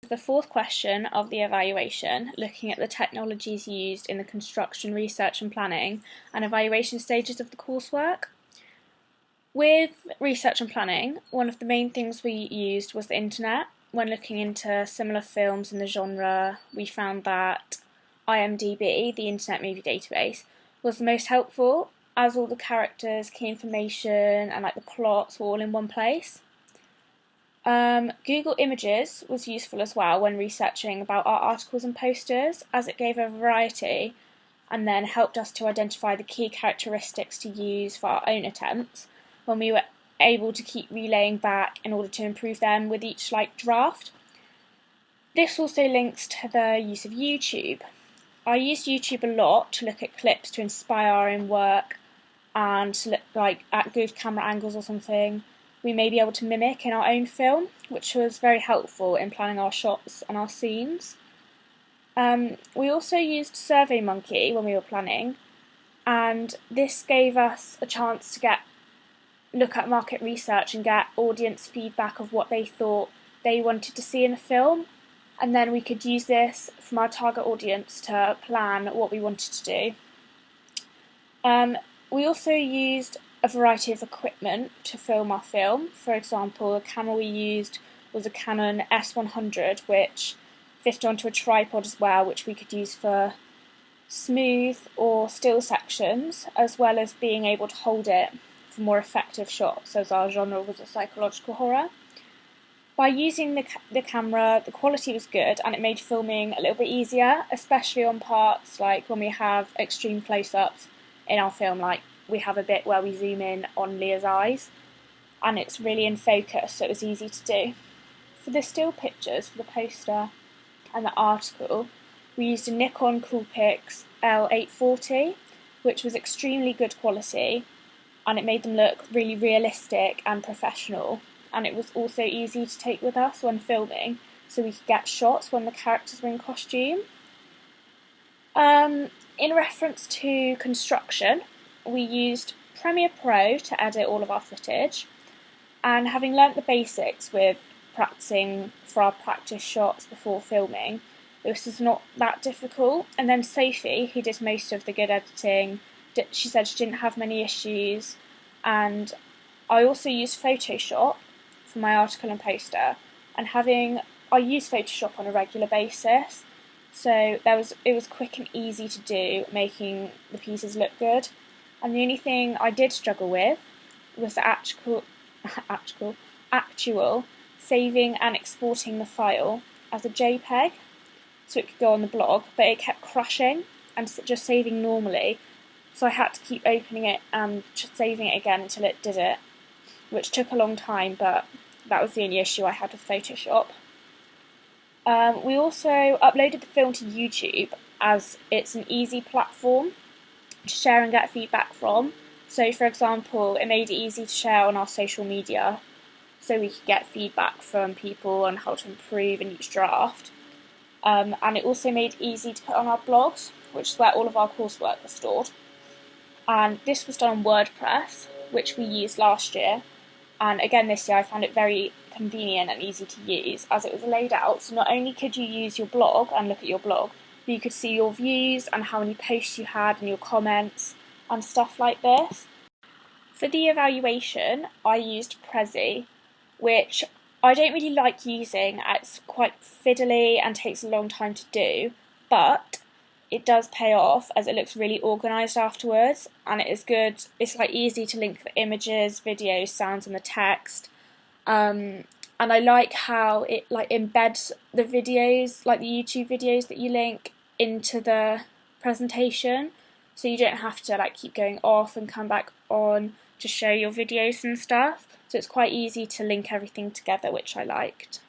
the fourth question of the evaluation, looking at the technologies used in the construction, research and planning and evaluation stages of the coursework. With research and planning, one of the main things we used was the internet. When looking into similar films in the genre, we found that IMDb, the Internet Movie Database, was the most helpful, as all the characters, key information and the plots were all in one place. Google Images was useful as well when researching about our articles and posters, as it gave a variety and then helped us to identify the key characteristics to use for our own attempts when we were able to keep relaying back in order to improve them with each draft. This also links to the use of YouTube. I used YouTube a lot to look at clips to inspire our own work and to look at good camera angles or something we may be able to mimic in our own film, which was very helpful in planning our shots and our scenes. We also used SurveyMonkey when we were planning, and this gave us a chance to look at market research and get audience feedback of what they thought they wanted to see in a film, and then we could use this from our target audience to plan what we wanted to do. We also used a variety of equipment to film our film. For example, the camera we used was a Canon S100, which fitted onto a tripod as well, which we could use for smooth or still sections, as well as being able to hold it for more effective shots, as our genre was a psychological horror. By using the camera, the quality was good and it made filming a little bit easier, especially on parts like when we have extreme close-ups in our film, like we have a bit where we zoom in on Leah's eyes and it's really in focus, so it was easy to do. For the still pictures, for the poster and the article, we used a Nikon Coolpix L840, which was extremely good quality and it made them look really realistic and professional, and it was also easy to take with us when filming, so we could get shots when the characters were in costume. In reference to construction, we used Premiere Pro to edit all of our footage, and having learnt the basics with practicing for our practice shots before filming, this was not that difficult. And then Sophie, who did most of the good editing, she said she didn't have many issues, and I also used Photoshop for my article and poster, and I use Photoshop on a regular basis, so it was quick and easy to do, making the pieces look good. And the only thing I did struggle with was the actual saving and exporting the file as a JPEG so it could go on the blog, but it kept crashing and just saving normally, so I had to keep opening it and just saving it again until it did it, which took a long time, but that was the only issue I had with Photoshop. We also uploaded the film to YouTube, as it's an easy platform to share and get feedback from. So for example, it made it easy to share on our social media so we could get feedback from people on how to improve in each draft. And it also made it easy to put on our blogs, which is where all of our coursework was stored. And this was done on WordPress, which we used last year. And again this year I found it very convenient and easy to use, as it was laid out, so not only could you use your blog and look at your blog, but you could see your views and how many posts you had and your comments and stuff like this. For the evaluation, I used Prezi, which I don't really like using. It's quite fiddly and takes a long time to do, but it does pay off as it looks really organised afterwards, and it is good. It's easy to link the images, videos, sounds and the text. And I like how it embeds the videos, the YouTube videos that you link, into the presentation, so you don't have to keep going off and come back on to show your videos and stuff. So it's quite easy to link everything together, which I liked.